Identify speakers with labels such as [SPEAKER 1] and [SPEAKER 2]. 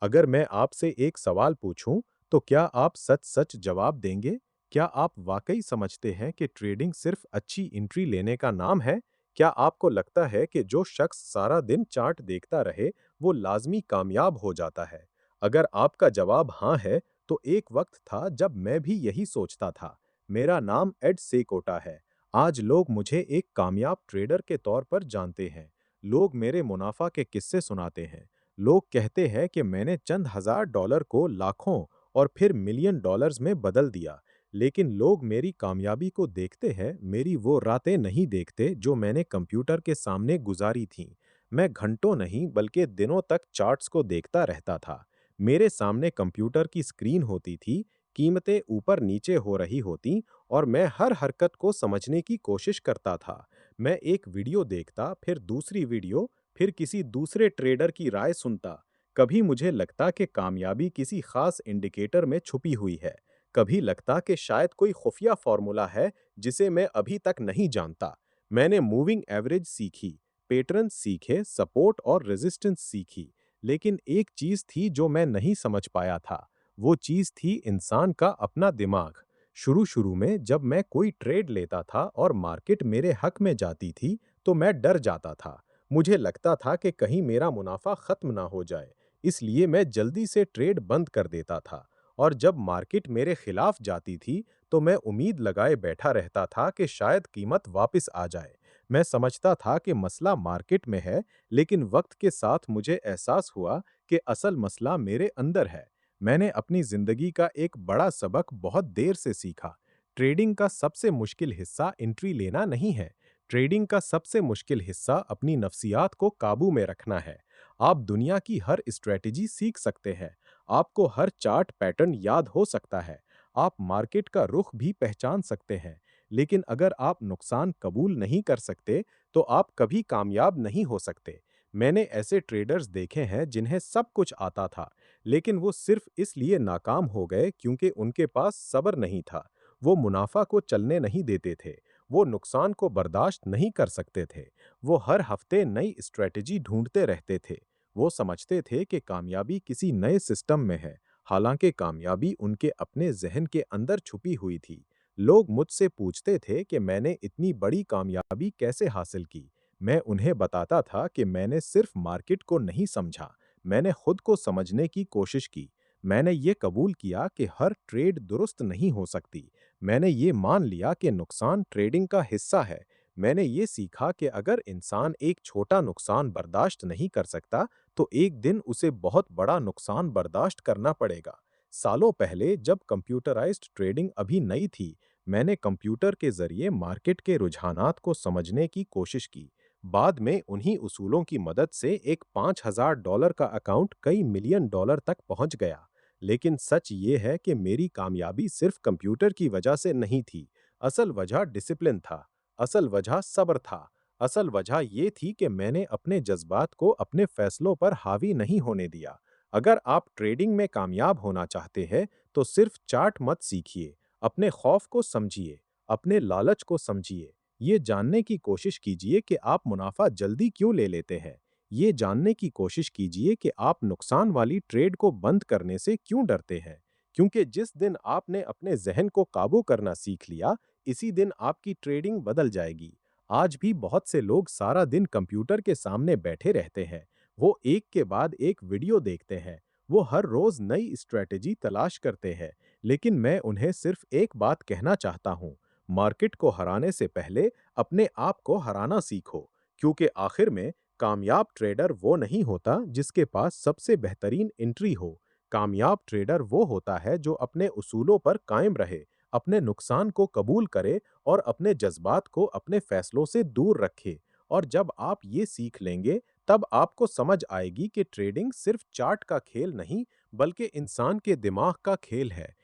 [SPEAKER 1] अगर मैं आपसे एक सवाल पूछूं, तो क्या आप सच-सच जवाब देंगे? क्या आप वाकई समझते हैं कि ट्रेडिंग सिर्फ अच्छी एंट्री लेने का नाम है? क्या आपको लगता है कि जो शख्स सारा दिन चार्ट देखता रहे, वो लाजमी कामयाब हो जाता है? अगर आपका जवाब हाँ है, तो एक वक्त था जब मैं भी यही सोचता था। मेरा नाम एड सेकोटा है। आज लोग मुझे एक कामयाब ट्रेडर के तौर पर जानते हैं। लोग मेरे मुनाफा के किस्से सुनाते हैं। लोग कहते हैं कि मैंने चंद हजार डॉलर को लाखों और फिर मिलियन डॉलर्स में बदल दिया। लेकिन लोग मेरी कामयाबी को देखते हैं, मेरी वो रातें नहीं देखते जो मैंने कंप्यूटर के सामने गुजारी थीं। मैं घंटों नहीं बल्कि दिनों तक चार्ट्स को देखता रहता था। मेरे सामने कंप्यूटर की स्क्रीन होती थी, कीमतें ऊपर नीचे हो रही होती और मैं हर हरकत को समझने की कोशिश करता था। मैं एक वीडियो देखता, फिर दूसरी वीडियो, फिर किसी दूसरे ट्रेडर की राय सुनता। कभी मुझे लगता कि कामयाबी किसी खास इंडिकेटर में छुपी हुई है। कभी लगता कि शायद कोई खुफिया फॉर्मूला है जिसे मैं अभी तक नहीं जानता। मैंने मूविंग एवरेज सीखी, पैटर्न सीखे, सपोर्ट और रेजिस्टेंस सीखी। लेकिन एक चीज थी जो मैं नहीं समझ पाया था। वो चीज थी इंसान का अपना दिमाग। शुरू-शुरू में जब मैं कोई ट्रेड लेता था और मार्केट मेरे हक में जाती थी, तो मैं डर जाता था। मुझे लगता था कि कहीं मेरा मुनाफा खत्म ना हो जाए, इसलिए मैं जल्दी से ट्रेड बंद कर देता था। और जब मार्केट मेरे खिलाफ जाती थी, तो मैं उम्मीद लगाए बैठा रहता था कि शायद कीमत वापस आ जाए। मैं समझता था कि मसला मार्केट में है, लेकिन वक्त के साथ मुझे एहसास हुआ कि असल मसला मेरे अंदर है। मैंने अपनी जिंदगी का एक बड़ा सबक बहुत देर से सीखा। ट्रेडिंग का सबसे मुश्किल हिस्सा एंट्री लेना नहीं है। ट्रेडिंग का सबसे मुश्किल हिस्सा अपनी नफ्सियात को काबू में रखना है। आप दुनिया की हर स्ट्रेटेजी सीख सकते हैं। आपको हर चार्ट पैटर्न याद हो सकता है। आप मार्केट का रुख भी पहचान सकते हैं। लेकिन अगर आप नुकसान कबूल नहीं कर सकते, तो आप कभी कामयाब नहीं हो सकते। मैंने ऐसे ट्रेडर्स देखे हैं जिन्हें सब कुछ आता था, लेकिन वो सिर्फ इसलिए नाकाम हो गए क्योंकि उनके पास सब्र नहीं था। वो मुनाफा को चलने नहीं देते थे। वो नुकसान को बर्दाश्त नहीं कर सकते थे। वो हर हफ्ते नई स्ट्रेटजी ढूंढते रहते थे। वो समझते थे कि कामयाबी किसी नए सिस्टम में है, हालांकि कामयाबी उनके अपने जहन के अंदर छुपी हुई थी। लोग मुझसे पूछते थे कि मैंने इतनी बड़ी कामयाबी कैसे हासिल की। मैं उन्हें बताता था कि मैंने सिर्फ मार्केट को नहीं समझा, मैंने खुद को समझने की कोशिश की। मैंने ये कबूल किया कि हर ट्रेड दुरुस्त नहीं हो सकती। मैंने ये मान लिया कि नुकसान ट्रेडिंग का हिस्सा है। मैंने ये सीखा कि अगर इंसान एक छोटा नुकसान बर्दाश्त नहीं कर सकता, तो एक दिन उसे बहुत बड़ा नुकसान बर्दाश्त करना पड़ेगा। सालों पहले जब कंप्यूटराइज्ड ट्रेडिंग अभी नई थी, मैंने कंप्यूटर के जरिए मार्केट के रुझानात को समझने की कोशिश की। बाद में उन्हीं उसूलों की मदद से एक $5000 का अकाउंट कई मिलियन डॉलर तक पहुंच गया। लेकिन सच ये है कि मेरी कामयाबी सिर्फ कंप्यूटर की वजह से नहीं थी। असल वजह डिसिप्लिन था। असल वजह सब्र था। असल वजह ये थी कि मैंने अपने जज्बात को अपने फैसलों पर हावी नहीं होने दिया। अगर आप ट्रेडिंग में कामयाब होना चाहते हैं, तो सिर्फ चार्ट मत सीखिए, अपने खौफ को समझिए, अपने लालच को समझिए। ये जानने की कोशिश कीजिए कि आप मुनाफा जल्दी क्यों ले लेते हैं। ये जानने की कोशिश कीजिए कि आप नुकसान वाली ट्रेड को बंद करने से क्यों डरते हैं। क्योंकि जिस दिन आपने अपने जहन को काबू करना सीख लिया, इसी दिन आपकी ट्रेडिंग बदल जाएगी। आज भी बहुत से लोग सारा दिन कंप्यूटर के सामने बैठे रहते हैं। वो एक के बाद एक वीडियो देखते हैं। वो हर रोज नई स्ट्रेटेजी तलाश करते हैं। लेकिन मैं उन्हें सिर्फ एक बात कहना चाहता हूँ। मार्केट को हराने से पहले अपने आप को हराना सीखो। क्योंकि आखिर में कामयाब ट्रेडर वो नहीं होता जिसके पास सबसे बेहतरीन एंट्री हो। कामयाब ट्रेडर वो होता है जो अपने उसूलों पर कायम रहे, अपने नुकसान को कबूल करे और अपने जज्बात को अपने फैसलों से दूर रखे। और जब आप ये सीख लेंगे, तब आपको समझ आएगी कि ट्रेडिंग सिर्फ चार्ट का खेल नहीं, बल्कि इंसान के दिमाग का खेल है।